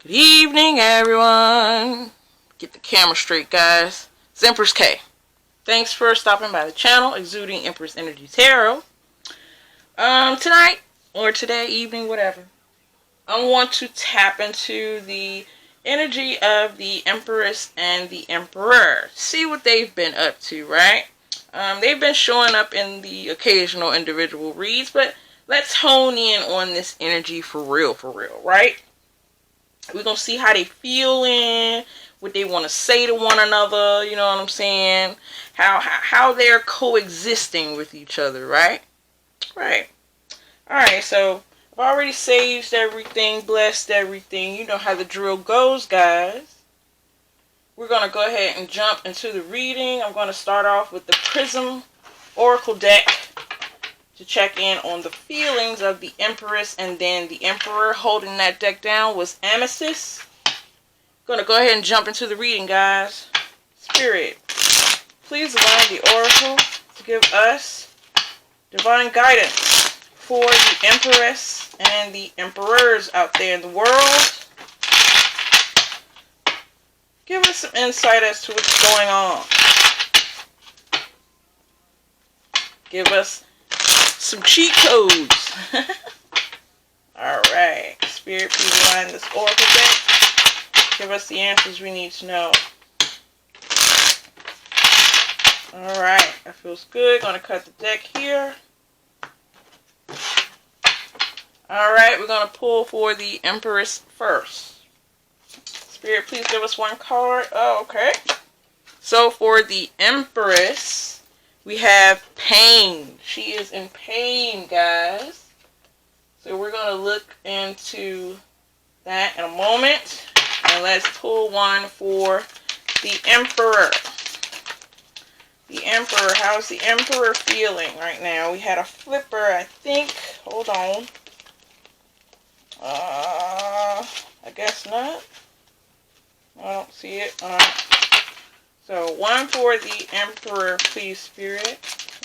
Good evening, everyone. Get the camera straight, guys. It's Empress K. Thanks for stopping by the channel, exuding Empress Energy Tarot. Tonight, or today, evening, whatever, I want to tap into the energy of the Empress and the Emperor. See what they've been up to, right? They've been showing up in the occasional individual reads, but let's hone in on this energy for real, right? We're going to see how they feeling, what they want to say to one another, you know what I'm saying? How they're coexisting with each other, right? Right. Alright, so I've already saved everything, blessed everything. You know how the drill goes, guys. We're going to go ahead and jump into the reading. I'm going to start off with the Prism Oracle deck to check in on the feelings of the Empress, and then the Emperor. Holding that deck down was Empresses. Gonna go ahead and jump into the reading, guys. Spirit, please allow the Oracle to give us divine guidance for the Empress and the Emperors out there in the world. Give us some insight as to what's going on. Give us some cheat codes. Alright. Spirit, please align this Oracle deck. Give us the answers we need to know. Alright. That feels good. Gonna cut the deck here. Alright. We're gonna pull for the Empress first. Spirit, please give us one card. Oh, okay. So for the Empress, we have pain. She is in pain, guys. So we're going to look into that in a moment. And let's pull one for the Emperor. The Emperor. How's the Emperor feeling right now? We had a flipper, I think. Hold on. I guess not. I don't see it. So, one for the Emperor, please, Spirit.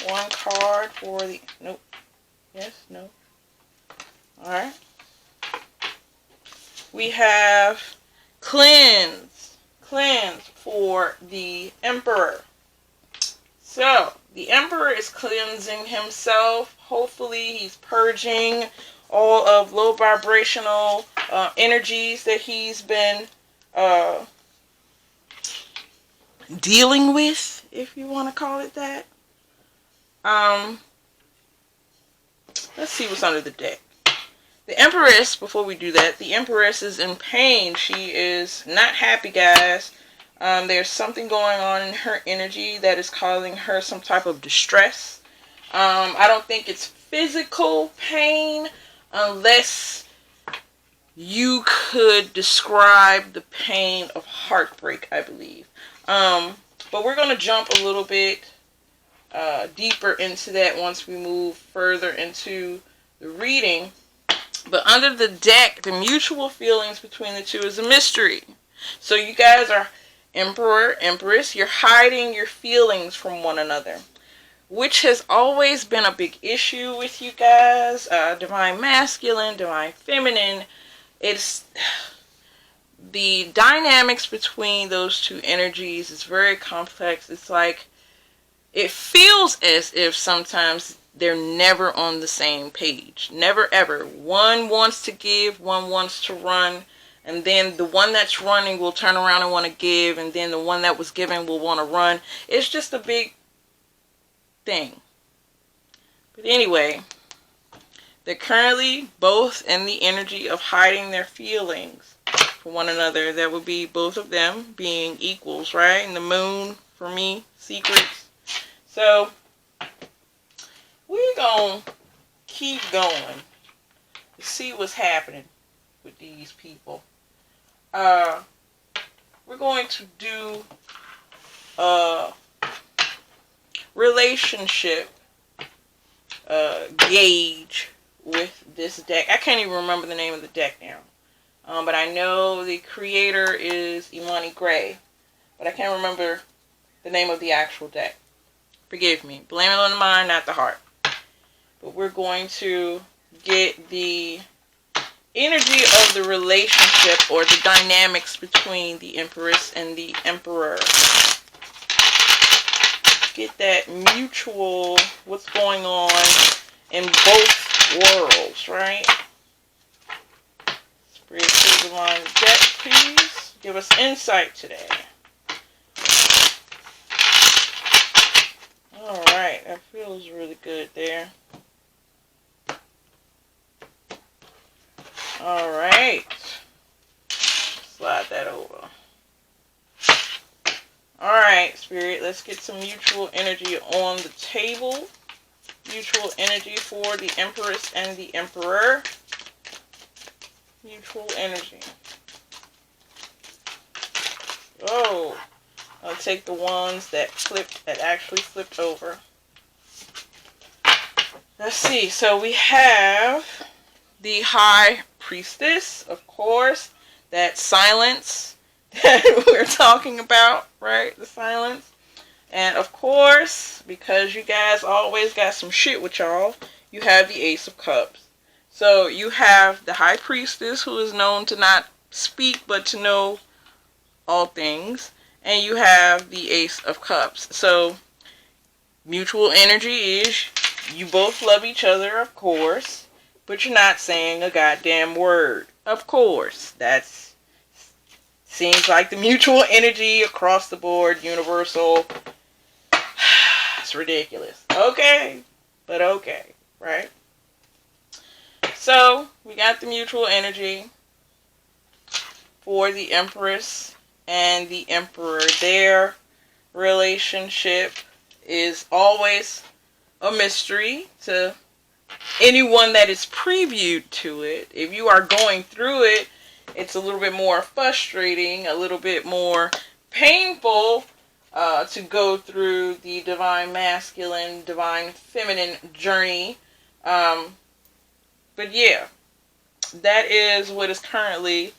One card for the... Nope. Yes, no. Alright. We have Cleanse. Cleanse for the Emperor. So, the Emperor is cleansing himself. Hopefully, he's purging all of low vibrational energies that he's been dealing with, if you want to call it that. Let's see what's under the deck. The Empress, before we do that, the Empress is in pain. She is not happy, guys. There's something going on in her energy that is causing her some type of distress. I don't think it's physical pain, unless you could describe the pain of heartbreak, I believe. But we're going to jump a little bit deeper into that once we move further into the reading. But under the deck, the mutual feelings between the two is a mystery. So you guys are Emperor, Empress. You're hiding your feelings from one another, which has always been a big issue with you guys. Divine masculine, divine feminine. It's... The dynamics between those two energies is very complex. It's like, it feels as if sometimes they're never on the same page. Never ever. One wants to give, one wants to run, and then the one that's running will turn around and want to give, and then the one that was giving will want to run. It's just a big thing. But anyway, they're currently both in the energy of hiding their feelings for one another. That would be both of them being equals, right? And the moon, for me, secrets. So, we're going to keep going to see what's happening with these people. We're going to do a relationship gauge with this deck. I can't even remember the name of the deck now. But I know the creator is Imani Gray. But I can't remember the name of the actual deck. Forgive me. Blame it on the mind, not the heart. But we're going to get the energy of the relationship or the dynamics between the Empress and the Emperor. Get that mutual, what's going on in both worlds, right? Spirit, please align the deck, please. Give us insight today. Alright, that feels really good there. Alright. Slide that over. Alright, Spirit, let's get some mutual energy on the table. Mutual energy for the Empress and the Emperor. Mutual energy. Oh, I'll take the ones that actually flipped over. Let's see. So we have the High Priestess, of course. That silence that we're talking about, right? The silence. And of course, because you guys always got some shit with y'all, you have the Ace of Cups. So you have the High Priestess, who is known to not speak but to know all things. And you have the Ace of Cups. So mutual energy is you both love each other, of course, but you're not saying a goddamn word. Of course. That's seems like the mutual energy across the board, universal. It's ridiculous. Okay. But okay. Right? So, we got the mutual energy for the Empress and the Emperor. Their relationship is always a mystery to anyone that is previewed to it. If you are going through it, it's a little bit more frustrating, a little bit more painful to go through the divine masculine, divine feminine journey. But yeah, that is what is currently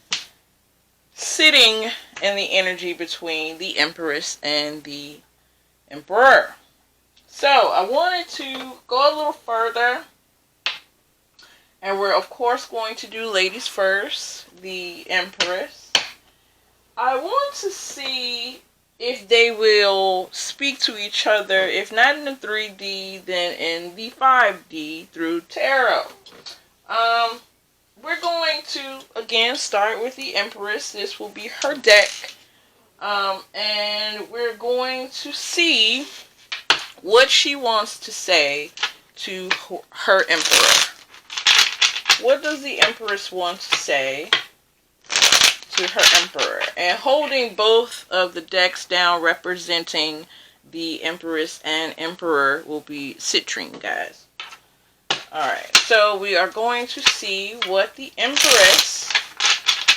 sitting in the energy between the Empress and the Emperor. So, I wanted to go a little further. And we're, of course, going to do ladies first. The Empress. I want to see if they will speak to each other. If not in the 3D, then in the 5D through tarot. We're going to, again, start with the Empress. This will be her deck. And we're going to see what she wants to say to her Emperor. What does the Empress want to say to her Emperor? And holding both of the decks down representing the Empress and Emperor will be citrine, guys. Alright, so we are going to see what the Empress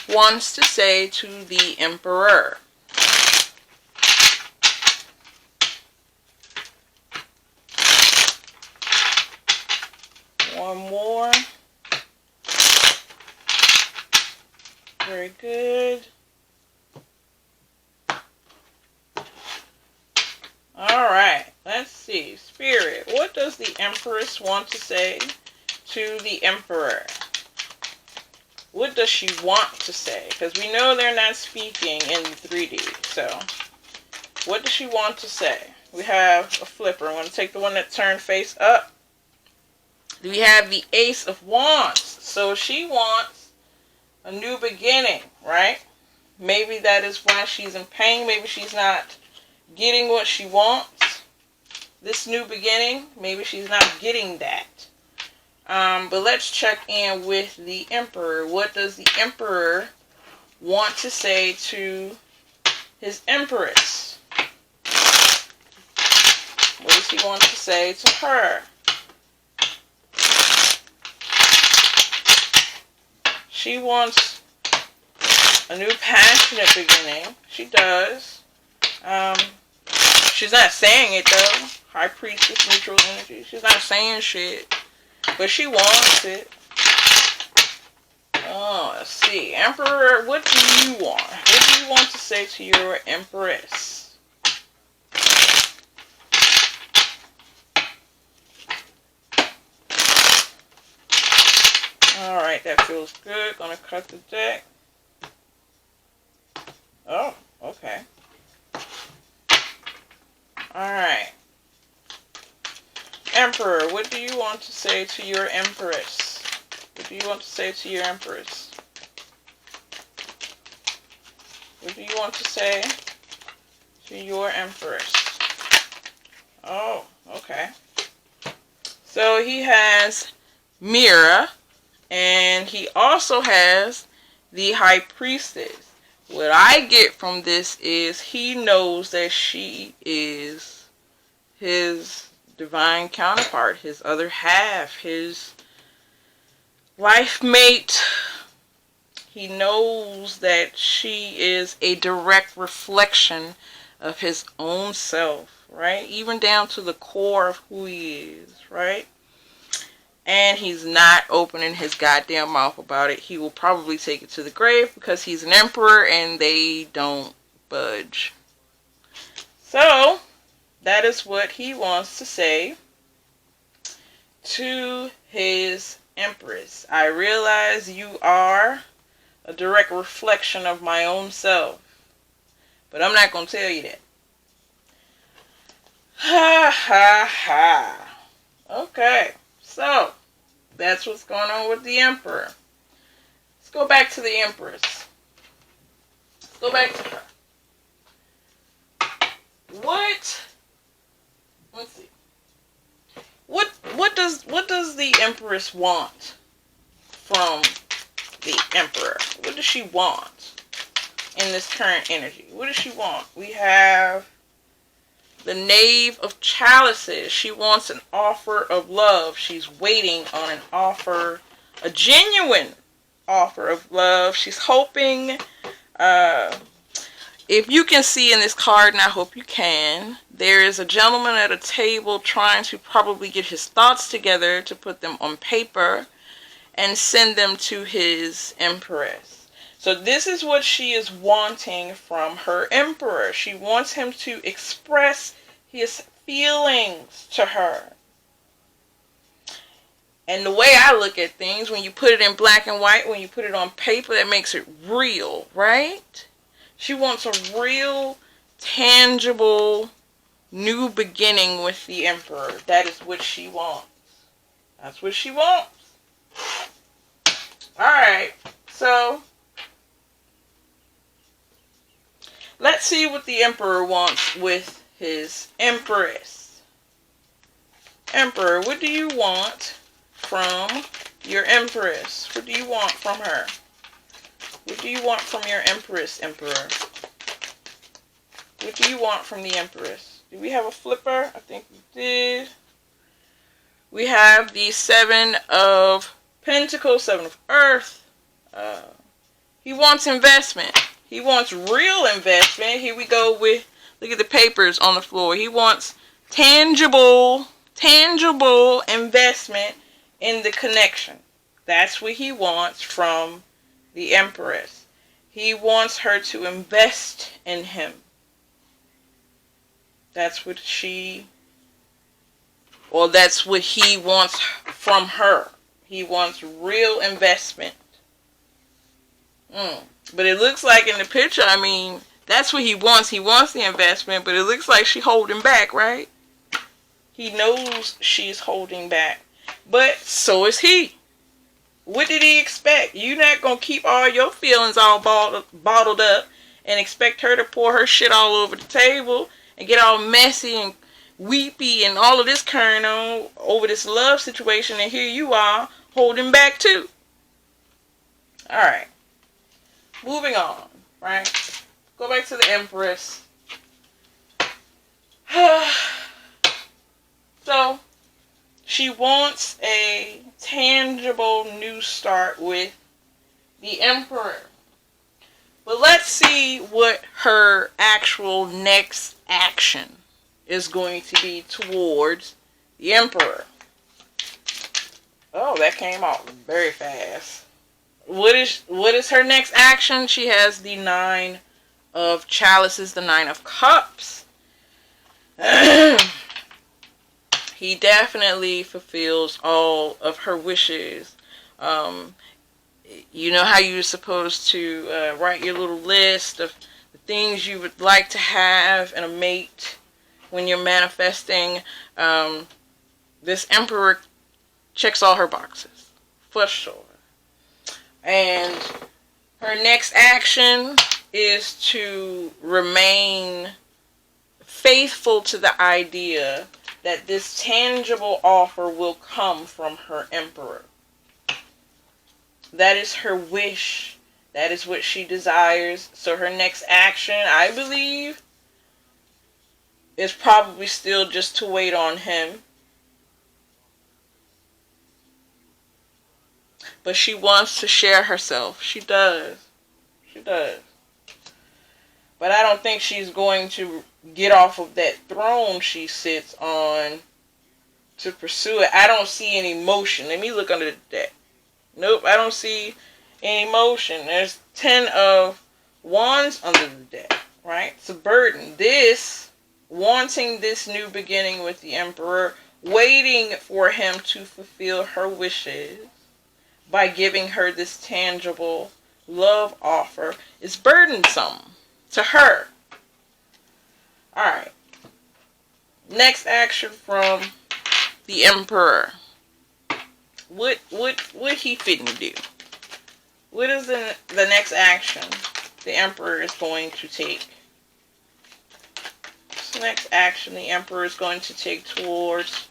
wants to say to the Emperor. One more. Very good. Alright, let's see. Spirit, what does the Empress want to say to the Emperor? What does she want to say? Because we know they're not speaking in 3D. So, what does she want to say? We have a flipper. I'm going to take the one that turned face up. We have the Ace of Wands. So, she wants a new beginning, right? Maybe that is why she's in pain. Maybe she's not getting what she wants. This new beginning, maybe she's not getting that. But let's check in with the Emperor. What does the Emperor want to say to his Empress? What does he want to say to her? She wants a new passionate beginning. She does. She's not saying it though. High Priestess, neutral energy. She's not saying shit. But she wants it. Oh, let's see. Emperor, what do you want? What do you want to say to your Empress? Alright, that feels good. Gonna cut the deck. Oh, okay. Alright. Emperor, what do you want to say to your Empress? What do you want to say to your Empress? What do you want to say to your Empress? Oh, okay. So he has Mira, and he also has the High Priestess. What I get from this is he knows that she is his divine counterpart, his other half, his life mate. He knows that she is a direct reflection of his own self, right? Even down to the core of who he is, right? And he's not opening his goddamn mouth about it. He will probably take it to the grave because he's an emperor and they don't budge. So, that is what he wants to say to his Empress. I realize you are a direct reflection of my own self, but I'm not going to tell you that. Ha ha ha. Okay, so that's what's going on with the Emperor. Let's go back to the Empress. Let's go back to her. Let's see. What does the Empress want from the Emperor? What does she want in this current energy? What does she want? We have the Knave of Chalices. She wants an offer of love. She's waiting on an offer, a genuine offer of love. She's hoping, if you can see in this card, and I hope you can, there is a gentleman at a table trying to probably get his thoughts together to put them on paper and send them to his Empress. So this is what she is wanting from her Emperor. She wants him to express his feelings to her. And the way I look at things, when you put it in black and white, when you put it on paper, that makes it real, right? She wants a real, tangible, new beginning with the Emperor. That is what she wants. That's what she wants. Alright, so let's see what the Emperor wants with his Empress. Emperor, what do you want from your Empress? What do you want from her? What do you want from your Empress, Emperor? What do you want from the Empress? Do we have a flipper? I think we did. We have the Seven of Pentacles, Seven of Earth. He wants investment. He wants real investment. Here we go with, look at the papers on the floor. He wants tangible investment in the connection. That's what he wants from the Empress. He wants her to invest in him. That's what that's what he wants from her. He wants real investment. But it looks like in the picture, I mean, that's what he wants. He wants the investment, but it looks like she's holding back, right? He knows she's holding back. But so is he. What did he expect? You're not going to keep all your feelings all bottled up and expect her to pour her shit all over the table and get all messy and weepy and all of this carrying on over this love situation, and here you are holding back too. Alright. Moving on, right? Go back to the Empress. So, she wants a tangible new start with the Emperor. But let's see what her actual next action is going to be towards the Emperor. Oh, that came out very fast. What is her next action? She has the Nine of Chalices, the Nine of Cups. He definitely fulfills all of her wishes. You know how you're supposed to write your little list of the things you would like to have in a mate when you're manifesting. This Emperor checks all her boxes, for sure. And her next action is to remain faithful to the idea that this tangible offer will come from her Emperor. That is her wish. That is what she desires. So her next action, I believe, is probably still just to wait on him. But she wants to share herself. She does. She does. But I don't think she's going to get off of that throne she sits on to pursue it. I don't see any motion. Let me look under the deck. Nope, I don't see any motion. There's 10 of Wands under the deck, right? It's a burden. This, wanting this new beginning with the Emperor, waiting for him to fulfill her wishes by giving her this tangible love offer, is burdensome to her. Alright. Next action from the Emperor. What he fitting to do? What is the next action the Emperor is going to take? What's the next action the Emperor is going to take towards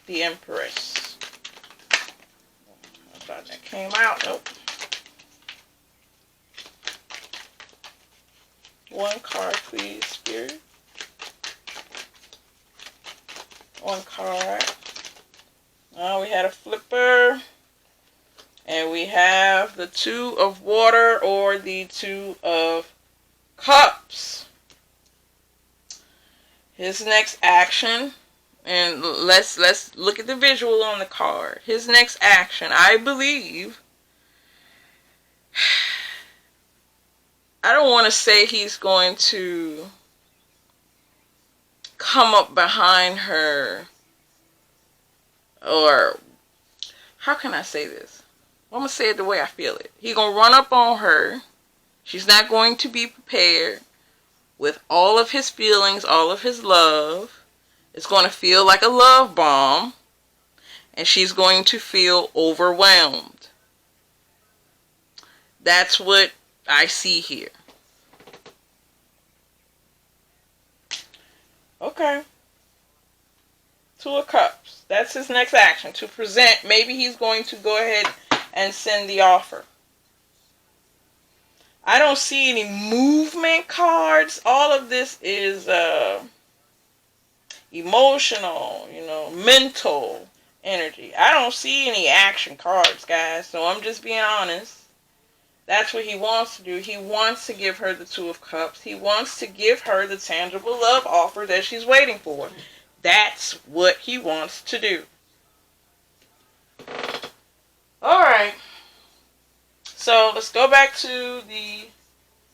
the Empress? I thought that came out. Nope. One card, please, Spirit. One card. Oh, we had a flipper. And we have the 2 of water or the 2 of cups. His next action, and let's look at the visual on the card. His next action, I believe, I don't want to say he's going to come up behind her, or how can I say this? I'm going to say it the way I feel it. He's going to run up on her. She's not going to be prepared with all of his feelings, all of his love. It's going to feel like a love bomb, and she's going to feel overwhelmed. That's what I see here. Okay. 2 of Cups. That's his next action. To present. Maybe he's going to go ahead and send the offer. I don't see any movement cards. All of this is emotional, mental energy. I don't see any action cards, guys. So I'm just being honest. That's what he wants to do. He wants to give her the 2 of Cups. He wants to give her the tangible love offer that she's waiting for. That's what he wants to do. Alright. So let's go back to the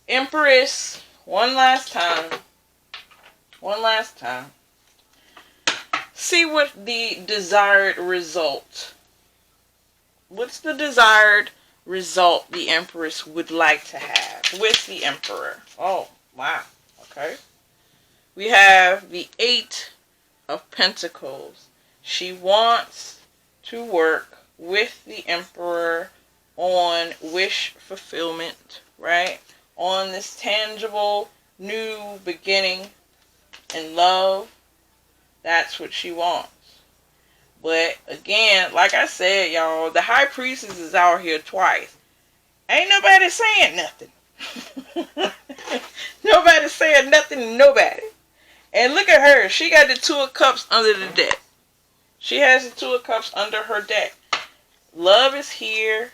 Empress one last time. One last time. See what the desired result. What's the desired result the Empress would like to have with the Emperor? Oh, wow. Okay. We have the 8 of Pentacles. She wants to work with the Emperor on wish fulfillment, right? On this tangible new beginning in love. That's what she wants. But again, like I said, y'all, the High Priestess is out here twice. Ain't nobody saying nothing. Nobody's saying nothing to nobody. And look at her. She got the 2 of Cups under the deck. She has the 2 of Cups under her deck. Love is here.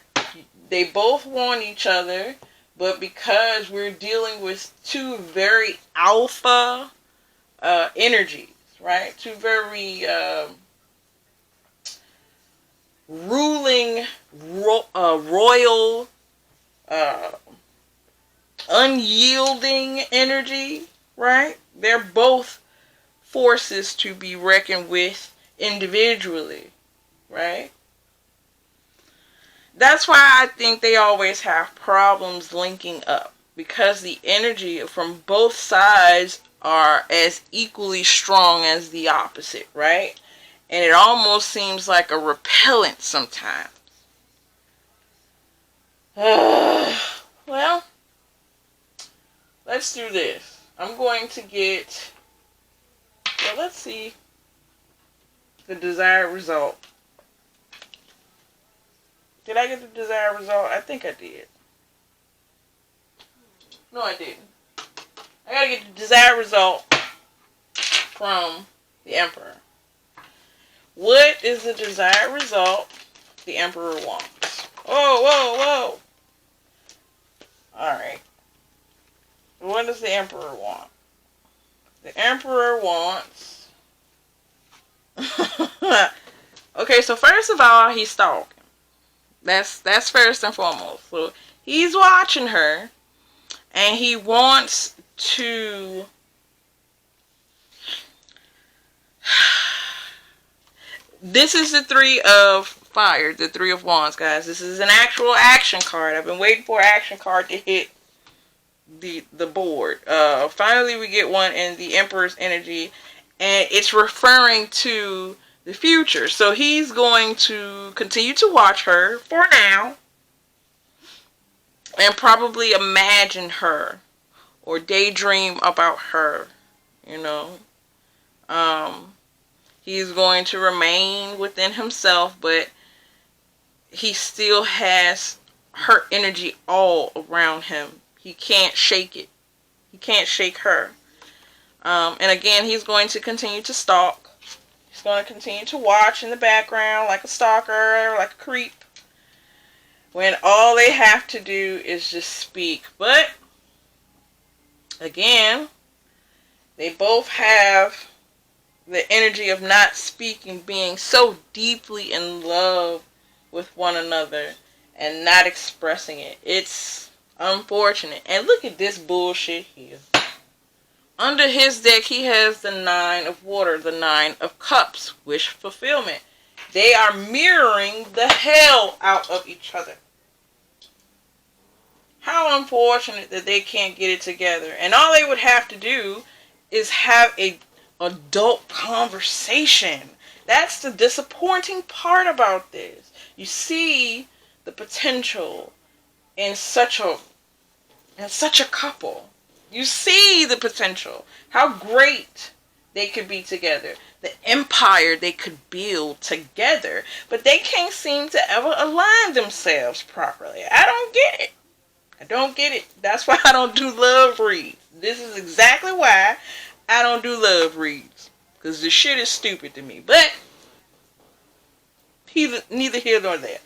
They both want each other. But because we're dealing with 2 very alpha energies, right? 2 very ruling, royal, unyielding energy, right? They're both forces to be reckoned with individually, right? That's why I think they always have problems linking up, because the energy from both sides are as equally strong as the opposite, right? And it almost seems like a repellent sometimes. Well, let's do this. I'm going to get, well, let's see the desired result. Did I get the desired result? I think I did. No, I didn't. I gotta get the desired result from the Emperor. What is the desired result the Emperor wants? Whoa, whoa, whoa. Alright. What does the Emperor want? The Emperor wants... Okay, so first of all, he's stalking. That's first and foremost. So he's watching her, and he wants to... This is the Three of Fire, the Three of Wands, guys. This is an actual action card. I've been waiting for an action card to hit the board. Finally, we get one in the Emperor's energy, and it's referring to the future. So he's going to continue to watch her for now, and probably imagine her or daydream about her, you know. He's going to remain within himself, but he still has her energy all around him. He can't shake it. He can't shake her. And again, he's going to continue to stalk. He's going to continue to watch in the background like a stalker, like a creep, when all they have to do is just speak. But again, they both have the energy of not speaking, being so deeply in love with one another and not expressing it. It's unfortunate. And look at this bullshit here. Under his deck, he has the Nine of Water, the Nine of Cups, wish fulfillment. They are mirroring the hell out of each other. How unfortunate that they can't get it together. And all they would have to do is have a adult conversation. That's the disappointing part about this. You see the potential in such a couple. You see the potential, how great they could be together, the empire they could build together, but they can't seem to ever align themselves properly. I don't get it. I don't get it. That's why I don't do love reads. This is exactly why I don't do love reads, because the shit is stupid to me. But neither here nor there.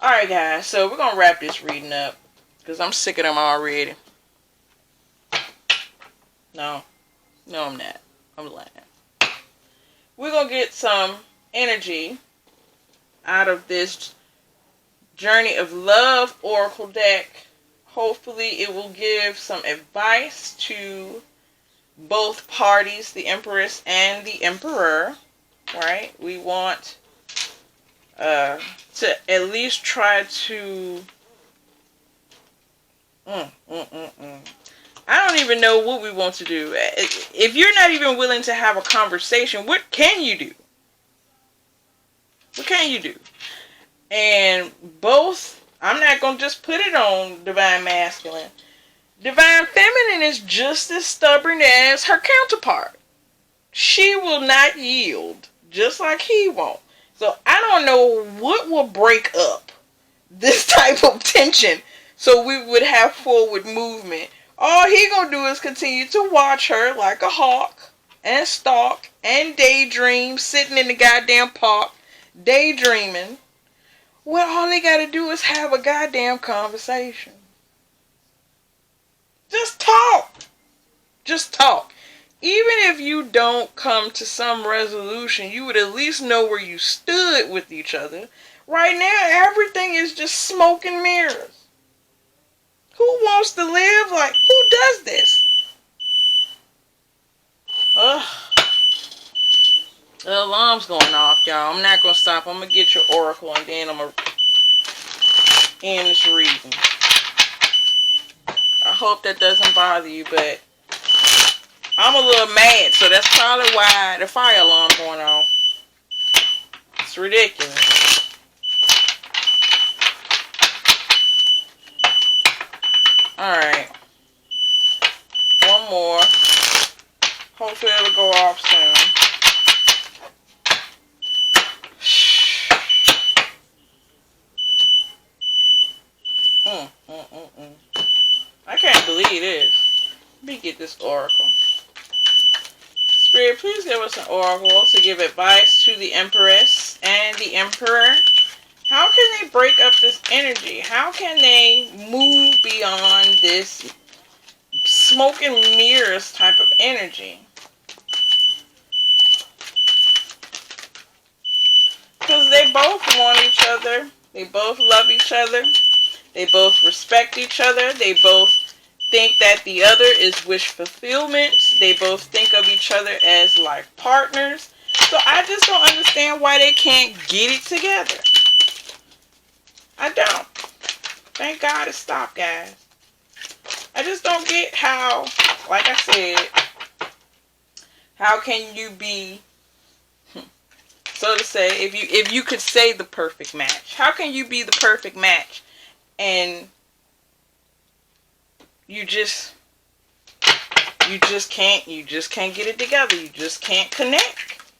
Alright, guys, so we're gonna wrap this reading up, because I'm sick of them already. No, I'm not. I'm lying. We're gonna get some energy out of this Journey of Love Oracle deck. Hopefully it will give some advice to both parties, the Empress and the Emperor, right? We want to at least try to I don't even know what we want to do. If you're not even willing to have a conversation, what can you do? What can you do? And both, I'm not going to just put it on Divine Masculine. Divine Feminine is just as stubborn as her counterpart. She will not yield, just like he won't. So I don't know what will break up this type of tension so we would have forward movement. All he gonna do is continue to watch her like a hawk and stalk and daydream, sitting in the goddamn park, daydreaming. Well, all they gotta do is have a goddamn conversation. Just talk. Just talk. Even if you don't come to some resolution, you would at least know where you stood with each other. Right now, everything is just smoke and mirrors. Who wants to live like, who does this? The alarm's going off, y'all. I'm not going to stop. I'm going to get your oracle and then I'm going to end this reading. I hope that doesn't bother you, but I'm a little mad, so that's probably why the fire alarm going off. It's ridiculous. Alright. One more. Hopefully it'll go off soon. I can't believe this. Let me get this oracle. Spirit, please give us an oracle to give advice to the Empress and the Emperor. How can they break up this energy? How can they move beyond this smoke and mirrors type of energy? Because they both want each other. They both love each other. They both respect each other. They both think that the other is wish fulfillment. They both think of each other as life partners. So I just don't understand why they can't get it together. I don't. Thank God it stopped, guys. I just don't get how, like I said, how can you be, so to say, if you could say the perfect match, how can you be the perfect match and you just can't get it together. You just can't connect.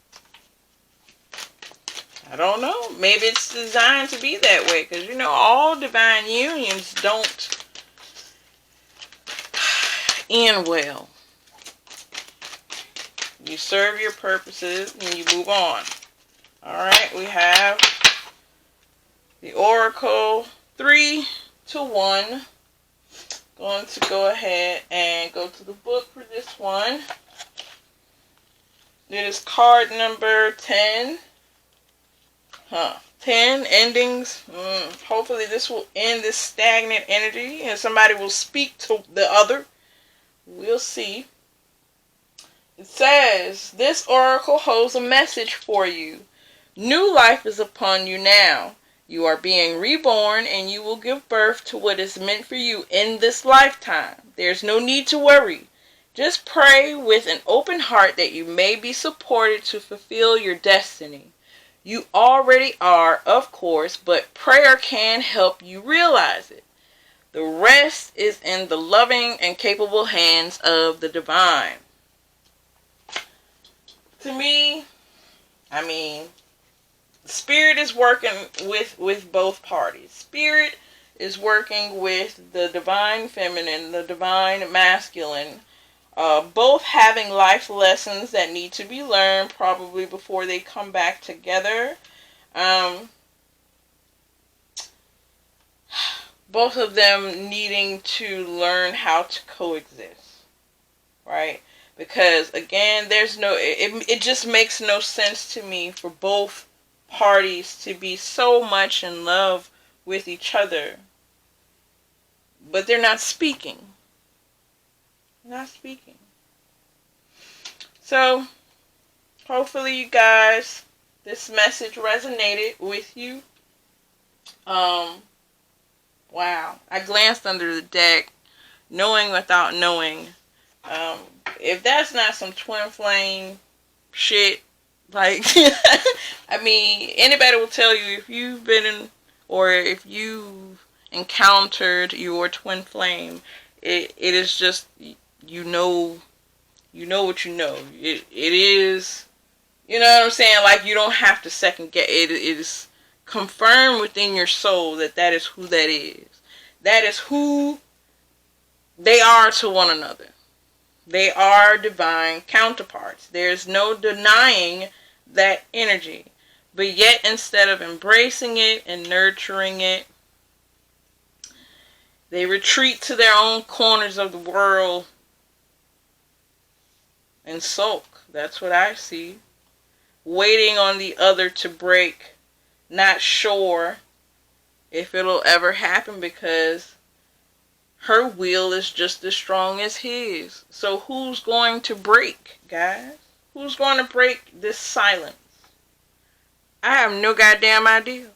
I don't know. Maybe it's designed to be that way, because you know all divine unions don't end well. You serve your purposes and you move on. Alright, we have the Oracle 3 to 1. Going to go ahead and go to the book for this one. It is card number 10. 10 endings. Hopefully this will end this stagnant energy and somebody will speak to the other. We'll see. It says, this oracle holds a message for you. New life is upon you now. You are being reborn and you will give birth to what is meant for you in this lifetime. There's no need to worry. Just pray with an open heart that you may be supported to fulfill your destiny. You already are, of course, but prayer can help you realize it. The rest is in the loving and capable hands of the divine. To me, I mean, Spirit is working with both parties. Spirit is working with the divine feminine, the divine masculine, both having life lessons that need to be learned probably before they come back together. Both of them needing to learn how to coexist, right? Because again, there's no, it just makes no sense to me for both parties to be so much in love with each other, but they're not speaking. Not speaking. So, hopefully you guys, this message resonated with you. Wow. I glanced under the deck, knowing without knowing. If that's not some twin flame shit, like, I mean, anybody will tell you if you've been in, or if you've encountered your twin flame, it is just, you know what you know. It is, you know what I'm saying? Like, you don't have to second guess. It is confirmed within your soul that that is who that is. That is who they are to one another. They are divine counterparts. There's no denying that energy. But yet, instead of embracing it and nurturing it, they retreat to their own corners of the world and sulk. That's what I see. Waiting on the other to break. Not sure if it'll ever happen because her will is just as strong as his. So who's going to break, guys? Who's going to break this silence? I have no goddamn idea.